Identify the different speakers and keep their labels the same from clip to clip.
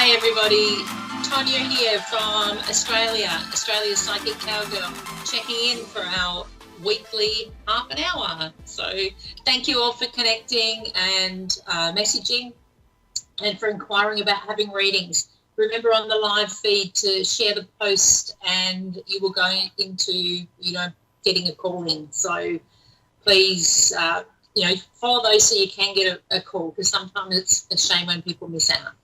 Speaker 1: Hi everybody, Tonia here from Australia's Psychic Cowgirl, checking in for our weekly half an hour. So thank you all for connecting and messaging and for inquiring about having readings. Remember on the live feed to share the post and you will go into, getting a call in. So please, follow those so you can get a call, because sometimes it's a shame when people miss out.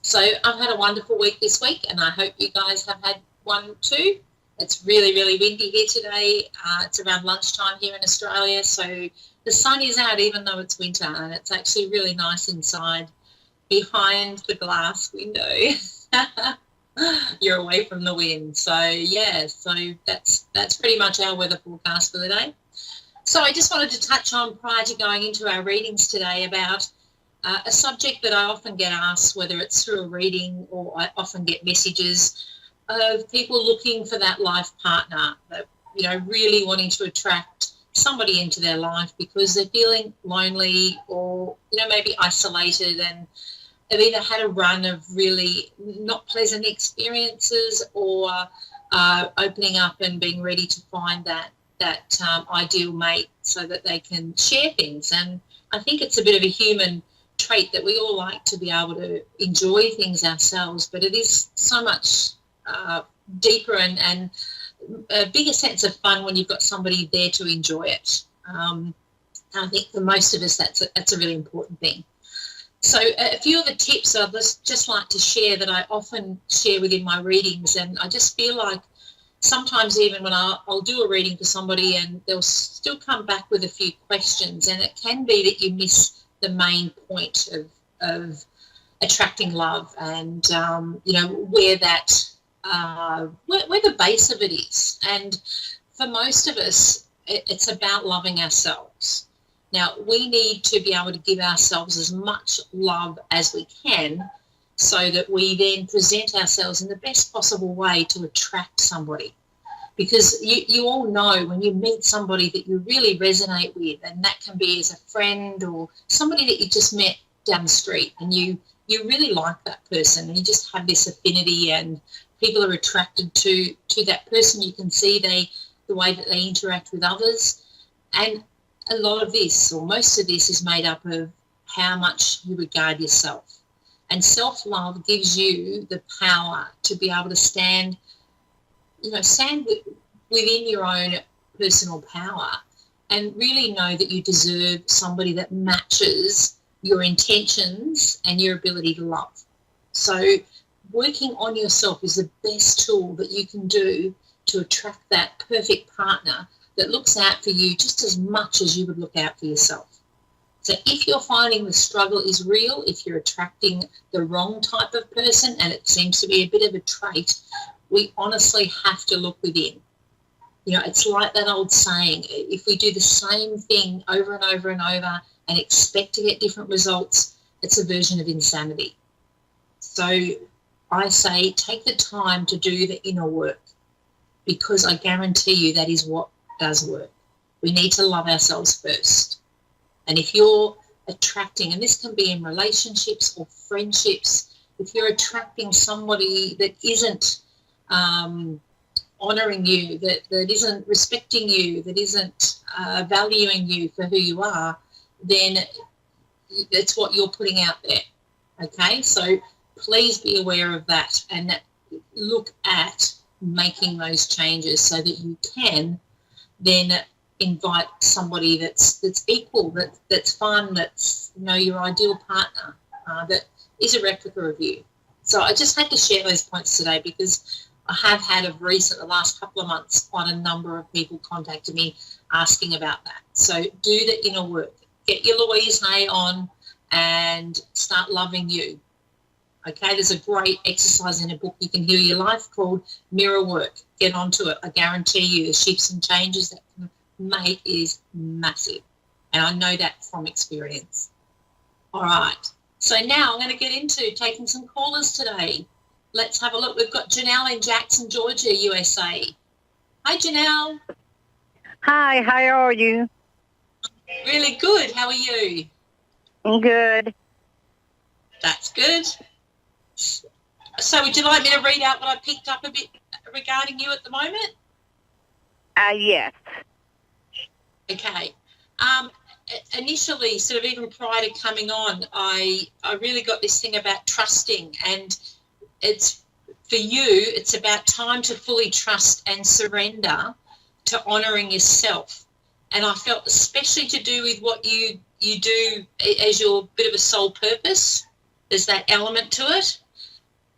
Speaker 1: So I've had a wonderful week this week, and I hope you guys have had one too. It's really, really windy here today. It's around lunchtime here in Australia, so the sun is out even though it's winter, and it's actually really nice inside behind the glass window. You're away from the wind. So, that's pretty much our weather forecast for the day. So I just wanted to touch on, prior to going into our readings today, about a subject that I often get asked, whether it's through a reading or I often get messages of people looking for that life partner, that, really wanting to attract somebody into their life because they're feeling lonely or, maybe isolated, and they've either had a run of really not pleasant experiences or opening up and being ready to find that ideal mate so that they can share things. And I think it's a bit of a human trait that we all like to be able to enjoy things ourselves, but it is so much deeper and a bigger sense of fun when you've got somebody there to enjoy it. I think for most of us that's a really important thing. So a few of the tips I'd just like to share that I often share within my readings, and I just feel like sometimes even when I'll do a reading for somebody and they'll still come back with a few questions, and it can be that you miss the main point of attracting love and, where the base of it is. And for most of us, it's about loving ourselves. Now, we need to be able to give ourselves as much love as we can so that we then present ourselves in the best possible way to attract somebody. Because you all know when you meet somebody that you really resonate with, and that can be as a friend or somebody that you just met down the street, and you really like that person and you just have this affinity and people are attracted to that person. You can see the way that they interact with others. And a lot of this, or most of this, is made up of how much you regard yourself. And self-love gives you the power to be able to stand within your own personal power and really know that you deserve somebody that matches your intentions and your ability to love. So working on yourself is the best tool that you can do to attract that perfect partner that looks out for you just as much as you would look out for yourself. So if you're finding the struggle is real, if you're attracting the wrong type of person, and it seems to be a bit of a trait, we honestly have to look within. It's like that old saying, if we do the same thing over and over and over and expect to get different results, it's a version of insanity. So I say take the time to do the inner work, because I guarantee you that is what does work. We need to love ourselves first. And if you're attracting, and this can be in relationships or friendships, if you're attracting somebody that isn't honouring you, that isn't respecting you, that isn't valuing you for who you are, then it's what you're putting out there, okay? So please be aware of that and look at making those changes so that you can then invite somebody that's equal, that's fun, that's your ideal partner, that is a replica of you. So I just had to share those points today because I have had the last couple of months, quite a number of people contacted me asking about that. So do the inner work. Get your Louise Hay on and start loving you. Okay, there's a great exercise in a book you can heal your life called Mirror Work. Get onto it. I guarantee you the shifts and changes that can make is massive. And I know that from experience. All right. So now I'm going to get into taking some callers today. Let's have a look. We've got Janelle in Jackson, Georgia, USA. Hi, Janelle.
Speaker 2: Hi, how are you?
Speaker 1: Really good. How are you?
Speaker 2: I'm good.
Speaker 1: That's good. So would you like me to read out what I picked up a bit regarding you at the moment?
Speaker 2: Yes.
Speaker 1: Okay. Initially, sort of even prior to coming on, I really got this thing about trusting, and it's for you, it's about time to fully trust and surrender to honouring yourself. And I felt especially to do with what you do as your bit of a soul purpose. There's that element to it.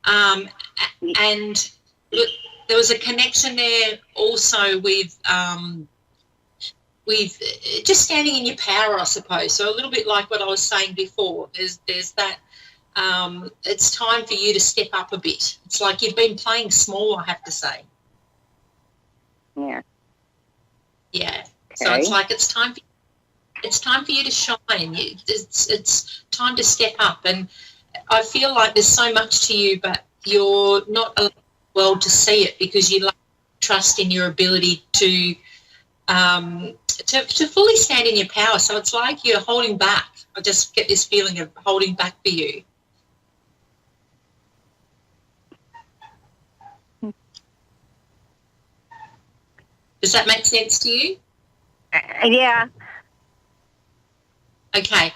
Speaker 1: And look, there was a connection there also with just standing in your power, I suppose. So a little bit like what I was saying before. There's that. It's time for you to step up a bit. It's like you've been playing small, I have to say.
Speaker 2: Yeah.
Speaker 1: Yeah.
Speaker 2: Okay.
Speaker 1: So it's like it's time for you to shine. It's time to step up, and I feel like there's so much to you, but you're not allowed well to see it because you lack trust in your ability to fully stand in your power. So it's like you're holding back. I just get this feeling of holding back for you. Does that make sense to you?
Speaker 2: Yeah.
Speaker 1: Okay.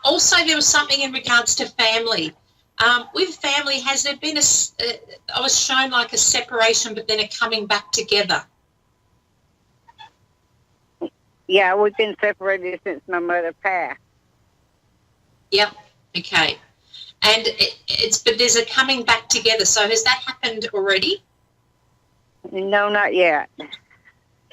Speaker 1: Also, there was something in regards to family. With family, has there been I was shown like a separation but then a coming back together?
Speaker 2: Yeah, we've been separated since my mother passed.
Speaker 1: Yep. Okay. And but there's a coming back together. So has that happened already?
Speaker 2: No, not yet.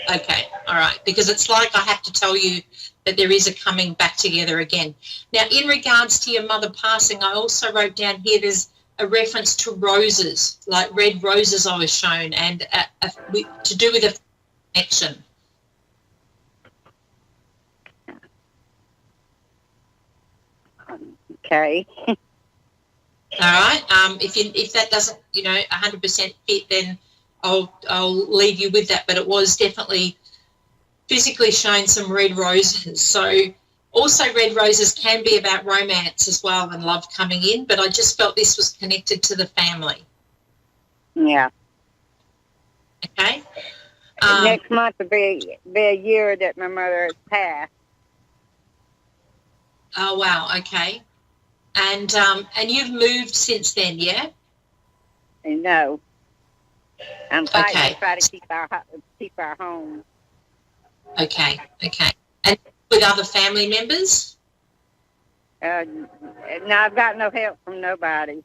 Speaker 1: Okay. All right. Because it's like I have to tell you that there is a coming back together again. Now, in regards to your mother passing, I also wrote down here there's a reference to roses, like red roses I was shown, and to do with a connection.
Speaker 2: Okay.
Speaker 1: All right. If that doesn't 100% fit, then I'll leave you with that. But it was definitely physically showing some red roses. So also red roses can be about romance as well and love coming in. But I just felt this was connected to the family.
Speaker 2: Yeah.
Speaker 1: Okay.
Speaker 2: Next month will be a year that my mother has passed.
Speaker 1: Oh wow. Okay. And you've moved since then, yeah?
Speaker 2: No. I'm fighting
Speaker 1: Okay.
Speaker 2: to try to keep our home.
Speaker 1: Okay. And with other family members?
Speaker 2: No, I've got no help from nobody.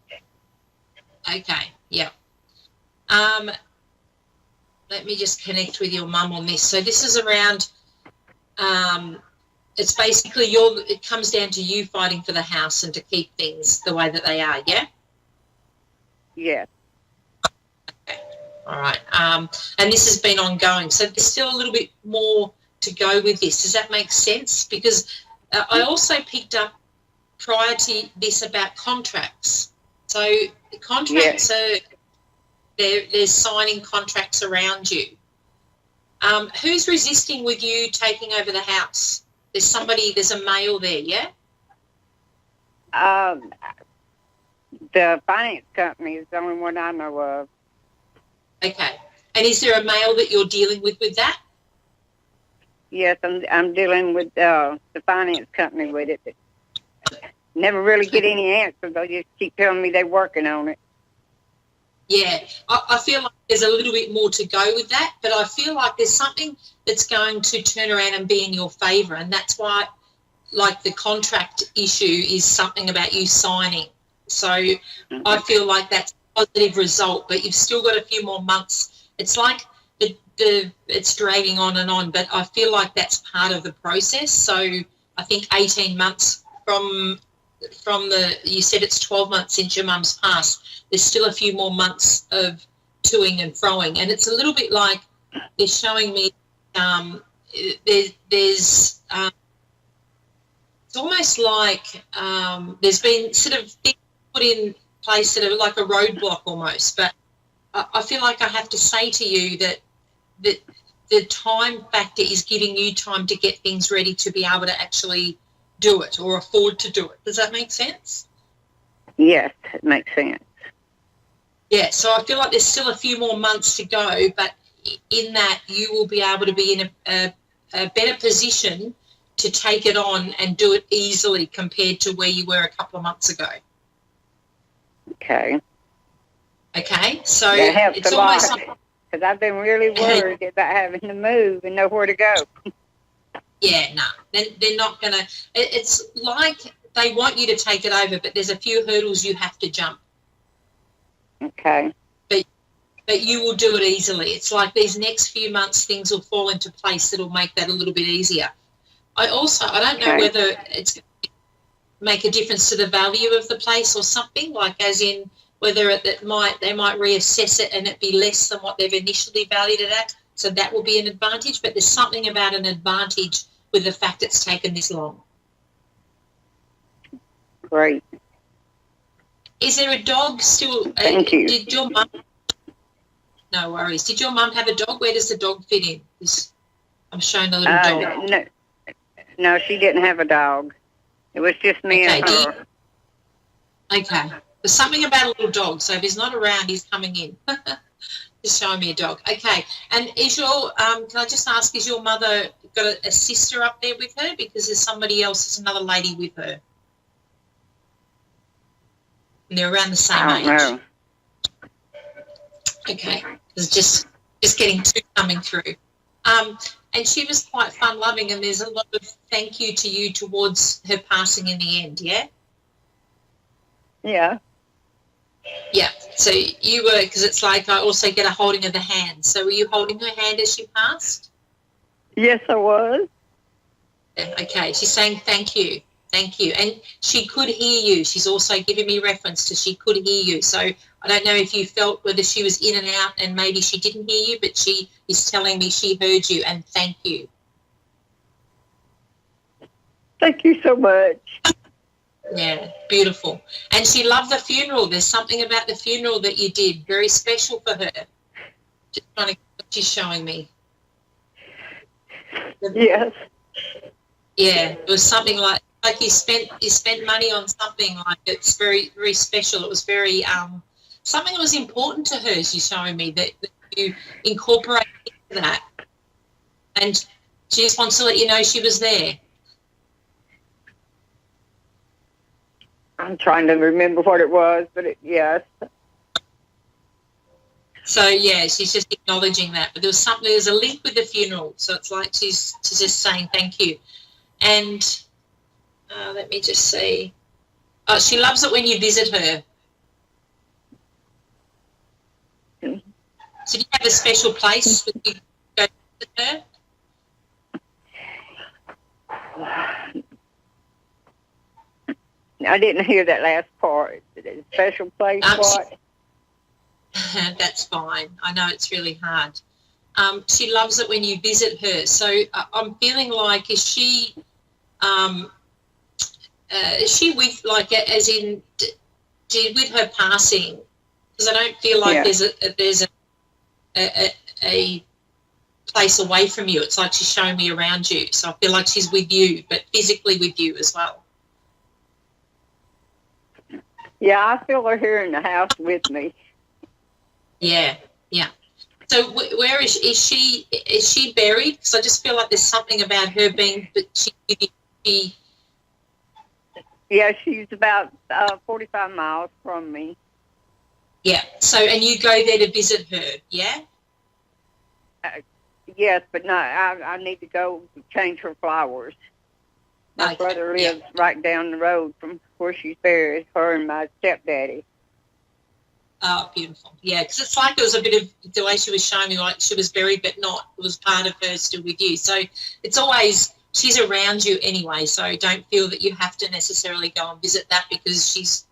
Speaker 1: Okay. Yeah. Let me just connect with your mum on this. So this is around. It's basically it comes down to you fighting for the house and to keep things the way that they are, yeah?
Speaker 2: Yes.
Speaker 1: Okay. All right. And this has been ongoing. So there's still a little bit more to go with this. Does that make sense? Because I also picked up prior to this about contracts. So the contracts are, there's signing contracts around you. Who's resisting with you taking over the house? There's a male there, yeah?
Speaker 2: The finance company is the only one I know of.
Speaker 1: Okay. And is there a male that you're dealing with that?
Speaker 2: Yes, I'm dealing with the finance company with it. Never really get any answers. They just keep telling me they're working on it.
Speaker 1: Yeah, I feel like there's a little bit more to go with that, but I feel like there's something that's going to turn around and be in your favour, and that's why, like, the contract issue is something about you signing. So I feel like that's a positive result, but you've still got a few more months. It's like it's dragging on and on, but I feel like that's part of the process. So I think 18 months from you said it's 12 months since your mum's passed. There's still a few more months of toing and froing, and it's a little bit like they're showing me it's almost like there's been sort of things put in place that are like a roadblock almost, but I feel like I have to say to you that the time factor is giving you time to get things ready to be able to actually do it or afford to do it. Does that make sense?
Speaker 2: Yes, it makes sense.
Speaker 1: Yeah, so I feel like there's still a few more months to go, but in that you will be able to be in a better position to take it on and do it easily compared to where you were a couple of months ago.
Speaker 2: Okay.
Speaker 1: Okay, so
Speaker 2: that helps
Speaker 1: it's
Speaker 2: a
Speaker 1: almost
Speaker 2: lot because I've been really worried about having to move and know where to go.
Speaker 1: Yeah, no, they're not going to. It's like they want you to take it over, but there's a few hurdles you have to jump.
Speaker 2: Okay.
Speaker 1: But you will do it easily. It's like these next few months, things will fall into place that'll make that a little bit easier. I don't know whether it's going to make a difference to the value of the place or something, like as in whether they might reassess it and it be less than what they've initially valued it at. So that will be an advantage, but there's something about an advantage with the fact it's taken this long.
Speaker 2: Great.
Speaker 1: Is there a dog still?
Speaker 2: Thank you.
Speaker 1: Did your mum? No worries. Did your mum have a dog? Where does the dog fit in? I'm showing a little dog.
Speaker 2: No, she didn't have a dog. It was just me and her.
Speaker 1: Okay. There's something about a little dog. So if he's not around, he's coming in. Just showing me a dog. Okay. And is your can I just ask, is your mother got a sister up there with her? Because there's somebody else, there's another lady with her. And they're around the same age.
Speaker 2: I don't know.
Speaker 1: Okay. There's just getting two coming through. And she was quite fun-loving, and there's a lot of thank you to you towards her passing in the end, yeah?
Speaker 2: Yeah.
Speaker 1: Yeah. So you were, because it's like I also get a holding of the hand. So were you holding her hand as she passed?
Speaker 2: Yes, I was.
Speaker 1: Yeah, okay. She's saying thank you. Thank you. And she could hear you. She's also giving me reference to she could hear you. So I don't know if you felt whether she was in and out and maybe she didn't hear you, but she is telling me she heard you and thank you.
Speaker 2: Thank you so much.
Speaker 1: Yeah, beautiful. And she loved the funeral. There's something about the funeral that you did, very special for her. Just trying to what she's showing me.
Speaker 2: Yes.
Speaker 1: Yeah, it was something like you spent money on something like it's very, very special. It was very something that was important to her. She's showing me that you incorporated into that, and she just wants to let you know she was there.
Speaker 2: I'm trying to remember what it was, but yes.
Speaker 1: So yeah, she's just acknowledging that. But there's a link with the funeral, so it's like she's just saying thank you. And let me just see. Oh, she loves it when you visit her. So do you have a special place that you go to visit her?
Speaker 2: I didn't hear that last part. A special place, what?
Speaker 1: That's fine. I know it's really hard. She loves it when you visit her. So I'm feeling like is she with, like, as in with her passing? Because I don't feel like there's a place away from you. It's like she's showing me around you. So I feel like she's with you, but physically with you as well.
Speaker 2: Yeah, I feel her here in the house with me.
Speaker 1: Yeah, yeah. So where is she? Is she buried? Because I just feel like there's something about her being. But she.
Speaker 2: Yeah, she's about 45 miles from me.
Speaker 1: Yeah. So and you go there to visit her, yeah?
Speaker 2: Yes, but no, I need to go change her flowers. My brother lives right down the road from where she's buried, her and my stepdaddy.
Speaker 1: Oh, beautiful. Yeah, because it's like it was a bit of the way she was showing me, like she was buried but not. It was part of her still with you. So it's always, she's around you anyway, so don't feel that you have to necessarily go and visit that because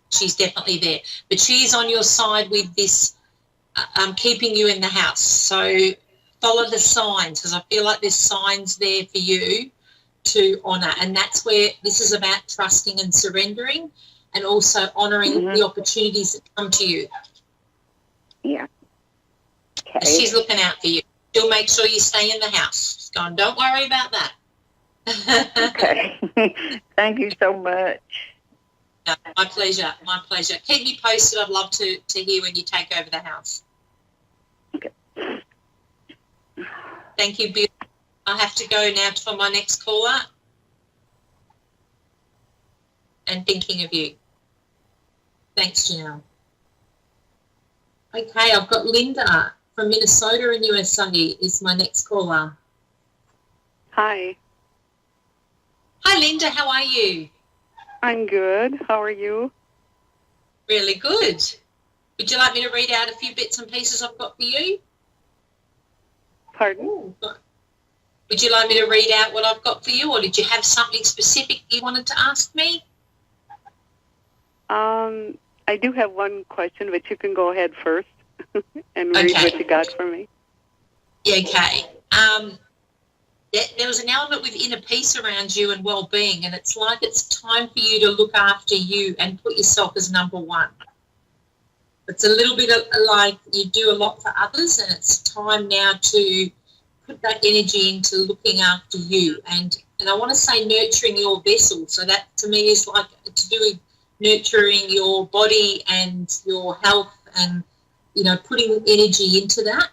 Speaker 1: she's definitely there. But she's on your side with this, keeping you in the house. So follow the signs because I feel like there's signs there for you to honour, and that's where this is about trusting and surrendering and also honouring the opportunities that come to you.
Speaker 2: Yeah. Okay.
Speaker 1: She's looking out for you. She'll make sure you stay in the house. She's going, don't worry about that.
Speaker 2: Okay. Thank you so much.
Speaker 1: No, my pleasure. My pleasure. Keep me posted. I'd love to hear when you take over the house.
Speaker 2: Okay.
Speaker 1: Thank you, Bill. I have to go now for my next caller. And thinking of you. Thanks, Janelle. Okay, I've got Linda from Minnesota in USA is my next caller.
Speaker 3: Hi.
Speaker 1: Hi, Linda. How are you?
Speaker 3: I'm good. How are you?
Speaker 1: Really good. Would you like me to read out a few bits and pieces I've got for you?
Speaker 3: Pardon?
Speaker 1: Ooh. Would you like me to read out what I've got for you, or did you have something specific you wanted to ask me?
Speaker 3: I do have one question, but you can go ahead first and read what you got for me.
Speaker 1: Yeah, okay. There was an element with inner peace around you and well-being, and it's like it's time for you to look after you and put yourself as number one. It's a little bit like you do a lot for others, and it's time now to put that energy into looking after you. And I want to say nurturing your vessel. So that to me is like to do with nurturing your body and your health and, you know, putting energy into that.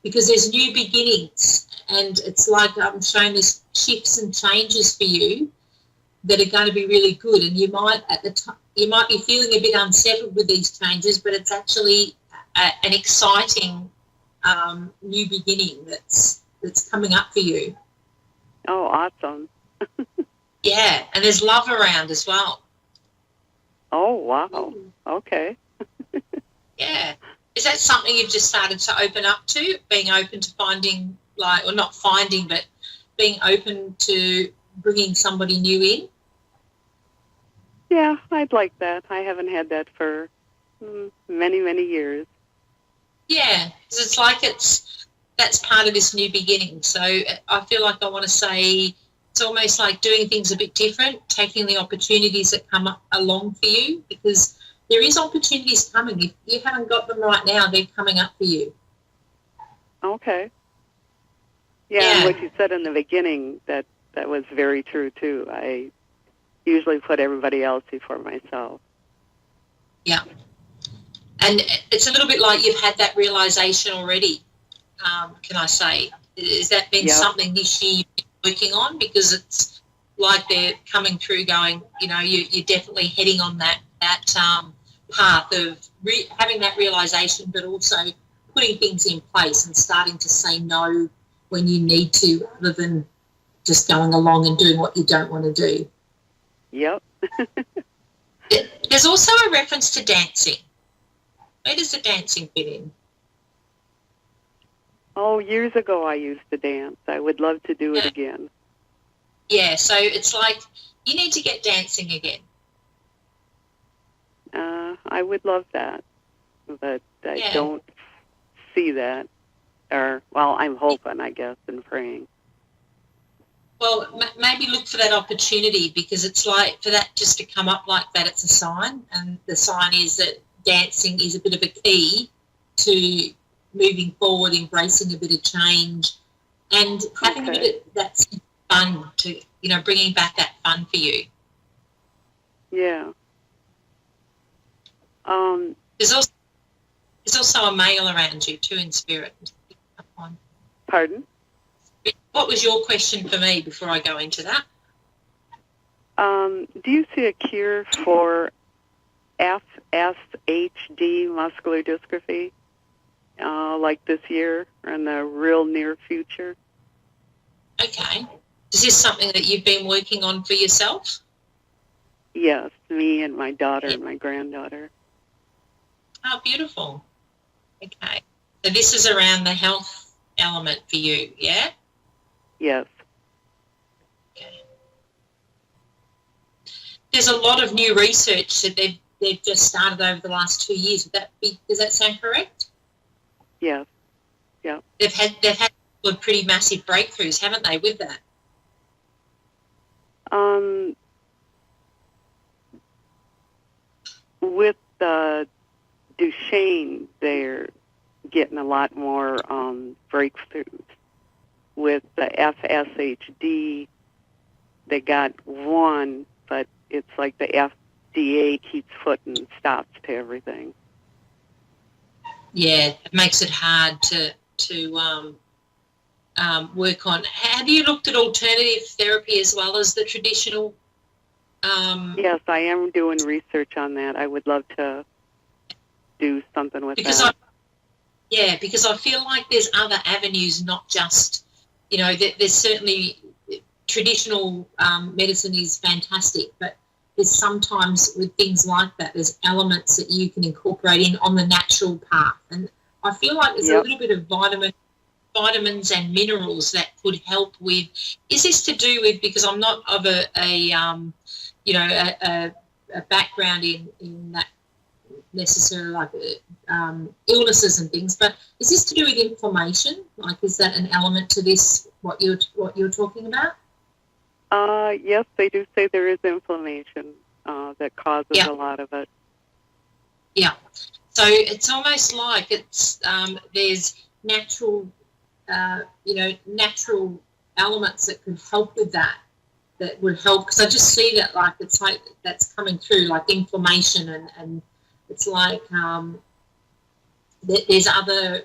Speaker 1: Because there's new beginnings, and it's like I'm showing these shifts and changes for you that are going to be really good. And you might you might be feeling a bit unsettled with these changes, but it's actually an exciting new beginning that's coming up for you.
Speaker 3: Oh, awesome.
Speaker 1: Yeah, and there's love around as well.
Speaker 3: Oh, wow. Okay.
Speaker 1: Yeah. Is that something you've just started to open up to, being open to finding, like, or not finding, but being open to bringing somebody new in?
Speaker 3: Yeah, I'd like that. I haven't had that for many, many years.
Speaker 1: Yeah, because it's like that's part of this new beginning. So I feel like I want to say it's almost like doing things a bit different, taking the opportunities that come up along for you, because there is opportunities coming. If you haven't got them right now, they're coming up for you.
Speaker 3: Okay. Yeah, and what you said in the beginning, that was very true, too. I usually put everybody else before myself.
Speaker 1: Yeah. And it's a little bit like you've had that realisation already, can I say. Has that been something this year you've been working on? Because it's like they're coming through going, you know, you're definitely heading on that path of having that realisation, but also putting things in place and starting to say no when you need to, rather than just going along and doing what you don't want to do.
Speaker 3: Yep.
Speaker 1: There's also a reference to dancing. Where does the dancing fit in?
Speaker 3: Oh, years ago I used to dance. I would love to do it again.
Speaker 1: Yeah, so it's like you need to get dancing again.
Speaker 3: I would love that, but I don't see that. Or, well, I'm hoping, I guess, and praying.
Speaker 1: Well, maybe look for that opportunity, because it's like for that just to come up like that, it's a sign, and the sign is that dancing is a bit of a key to moving forward, embracing a bit of change, and having a bit of that fun to, you know, bringing back that fun for you.
Speaker 3: Yeah.
Speaker 1: There's also a male around you too in spirit.
Speaker 3: Pardon?
Speaker 1: What was your question for me before I go into that?
Speaker 3: Do you see a cure for FSHD, muscular dystrophy, like this year or in the real near future?
Speaker 1: Okay. Is this something that you've been working on for yourself?
Speaker 3: Yes, me and my daughter and my granddaughter.
Speaker 1: Oh, beautiful. Okay. So this is around the health element for you, yeah?
Speaker 3: Yes.
Speaker 1: Okay. There's a lot of new research that they've just started over the last 2 years. Does that sound correct?
Speaker 3: Yes. Yeah.
Speaker 1: They've had pretty massive breakthroughs, haven't they, with that?
Speaker 3: With Duchenne, they're getting a lot more breakthroughs. With the FSHD, they got one, but it's like the FDA keeps foot and stops to everything.
Speaker 1: Yeah, it makes it hard to work on. Have you looked at alternative therapy as well as the traditional?
Speaker 3: Yes, I am doing research on that. I would love to do something with that.
Speaker 1: Because I feel like there's other avenues, not just, there's certainly traditional medicine is fantastic, but there's sometimes with things like that, there's elements that you can incorporate in on the natural path. And I feel like there's a little bit of vitamins and minerals that could help with. Is this to do with, because I'm not of a background in that necessarily, like illnesses and things, but is this to do with inflammation? Like, is that an element to this, what you're talking about?
Speaker 3: Yes, they do say there is inflammation that causes a lot of it.
Speaker 1: Yeah. So it's almost like it's there's natural natural elements that could help with that would help, because I just see that, like, it's like that's coming through, like inflammation, and it's like there's other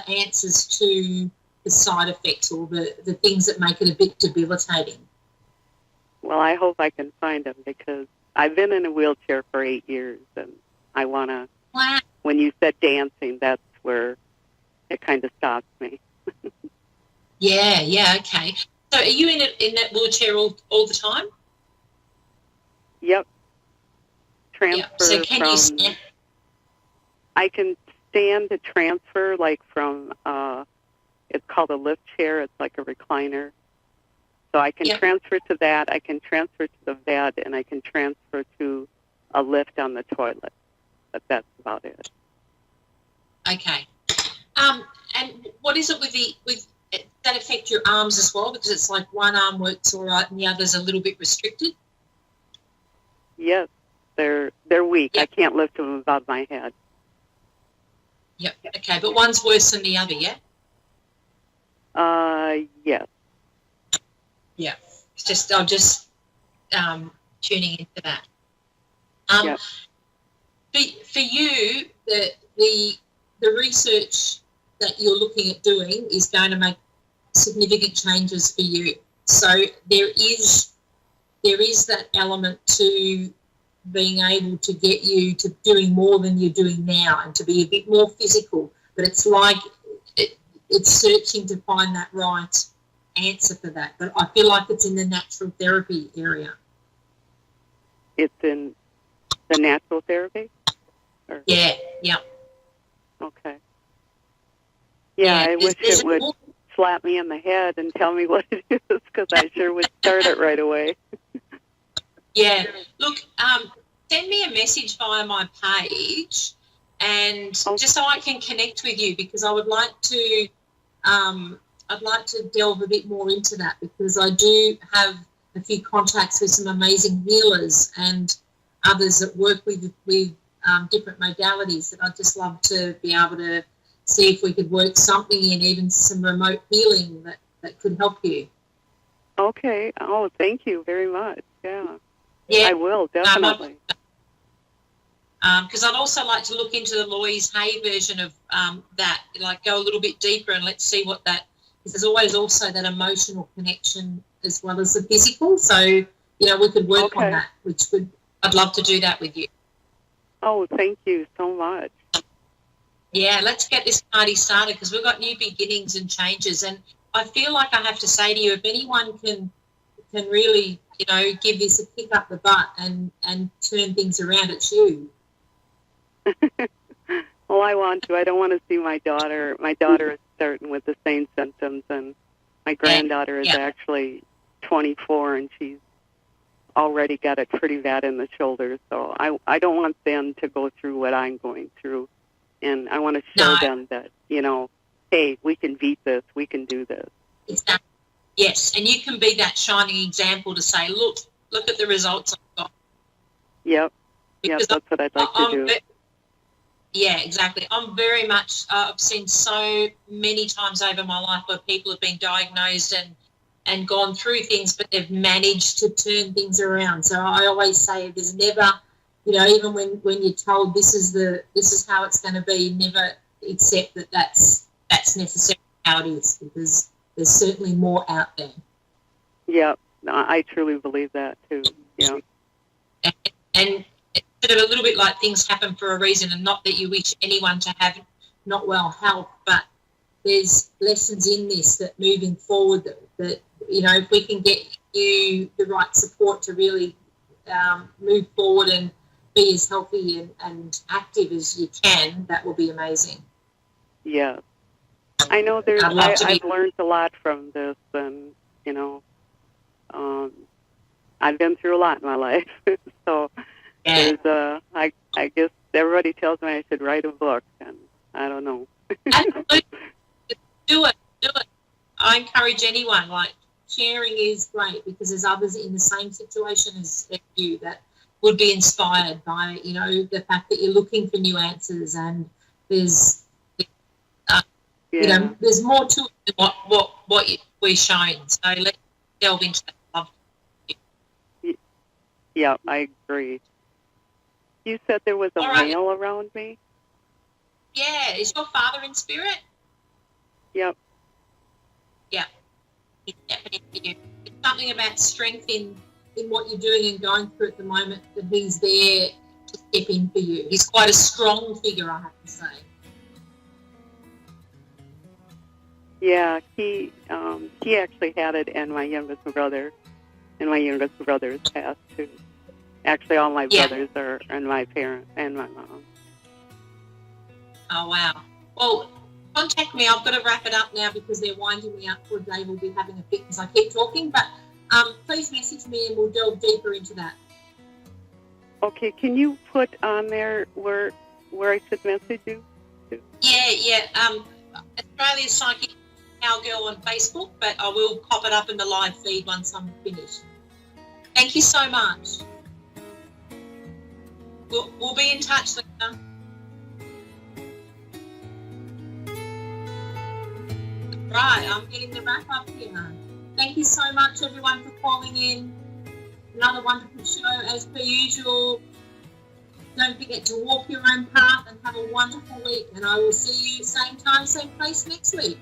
Speaker 1: answers to the side effects or the things that make it a bit debilitating.
Speaker 3: Well, I hope I can find them, because I've been in a wheelchair for 8 years, and I want to.
Speaker 1: Wow.
Speaker 3: When you said dancing, that's where it kind of stops me.
Speaker 1: Yeah, okay. So are you in that wheelchair all the time?
Speaker 3: Yep. Transfer.
Speaker 1: So can you stand?
Speaker 3: I can stand to transfer, like from, it's called a lift chair. It's like a recliner. So I can transfer to that. I can transfer to the bed, and I can transfer to a lift on the toilet. But that's about it.
Speaker 1: Okay. And what is it with that affect your arms as well? Because it's like one arm works all right and the other's a little bit restricted.
Speaker 3: Yes, they're weak. Yep. I can't lift them above my head.
Speaker 1: Yep. Okay, but one's worse than the other, yeah?
Speaker 3: Yes.
Speaker 1: Yeah. I'm just tuning into that.
Speaker 3: Yep.
Speaker 1: For you, the research that you're looking at doing is going to make significant changes for you. So there is that element to being able to get you to doing more than you're doing now and to be a bit more physical. But it's like it's searching to find that right answer for that. But I feel like it's in the natural therapy area.
Speaker 3: It's in the natural therapy? Or?
Speaker 1: Yeah.
Speaker 3: Okay. Yeah, I wish it would slap me in the head and tell me what it is, because I sure would start it right away.
Speaker 1: Yeah. Look, send me a message via my page, and just so I can connect with you, because I would like to delve a bit more into that, because I do have a few contacts with some amazing healers and others that work with different modalities that I'd just love to be able to see if we could work something in, even some remote healing that could help you.
Speaker 3: Okay. Oh, thank you very much. Yeah.
Speaker 1: Yeah.
Speaker 3: I will, definitely.
Speaker 1: Because I'd also like to look into the Louise Hay version of that, like go a little bit deeper and let's see what that, because there's always also that emotional connection as well as the physical. So, we could work on that, I'd love to do that with you.
Speaker 3: Oh, thank you so much.
Speaker 1: Yeah, let's get this party started, because we've got new beginnings and changes. And I feel like I have to say to you, if anyone can really, give this a kick up the butt and turn things around, it's you.
Speaker 3: Well, I want to. I don't want to see my daughter. My daughter is starting with the same symptoms, and my granddaughter is actually 24, and she's already got it pretty bad in the shoulder. So I don't want them to go through what I'm going through. And I want to show them that, hey, we can beat this. We can do this.
Speaker 1: Exactly. Yes, and you can be that shining example to say, look at the results I've got.
Speaker 3: Yep. Because that's what I'd like to do.
Speaker 1: Yeah, exactly. I'm very much, I've seen so many times over my life where people have been diagnosed and gone through things, but they've managed to turn things around. So I always say there's never, even when you're told this is how it's going to be, never accept that that's necessarily how it is, because there's certainly more out there.
Speaker 3: Yeah, I truly believe that too. Yeah.
Speaker 1: And it's sort of a little bit like things happen for a reason, and not that you wish anyone to have not well health, but there's lessons in this that moving forward that if we can get you the right support to really move forward and be as healthy and active as you can, that will be amazing.
Speaker 3: Yeah. I know I've learned a lot from this, and, I've been through a lot in my life. So
Speaker 1: Yeah.
Speaker 3: there's I guess everybody tells me I should write a book, and I don't know.
Speaker 1: Absolutely. Do it. I encourage anyone, sharing is great, because there's others in the same situation as you that would be inspired by, the fact that you're looking for new answers, and there's, there's more to it than what we're showing. So let's delve into that.
Speaker 3: Yeah, I agree. You said there was a male around me?
Speaker 1: Yeah. Is your father in spirit?
Speaker 3: Yep.
Speaker 1: Yeah. It's definitely. It's something about strength in what you're doing and going through at the moment, that he's there to step in for you. He's quite a strong figure, I have to say.
Speaker 3: Yeah, he actually had it, and my youngest brother, and my youngest brother's passed too. Actually, all my brothers are, and my parent and my mom.
Speaker 1: Oh, wow. Well, contact me. I've got to wrap it up now because they're winding me up for a day. We'll be having a fit as I keep talking, but please message me and we'll delve deeper into that.
Speaker 3: Okay, can you put on there where I should message you?
Speaker 1: Yeah. Australia's Psychic Cowgirl on Facebook, but I will pop it up in the live feed once I'm finished. Thank you so much. We'll be in touch, Lisa. Right, I'm getting the wrap up here. Thank you so much, everyone, for calling in. Another wonderful show, as per usual. Don't forget to walk your own path and have a wonderful week. And I will see you same time, same place next week.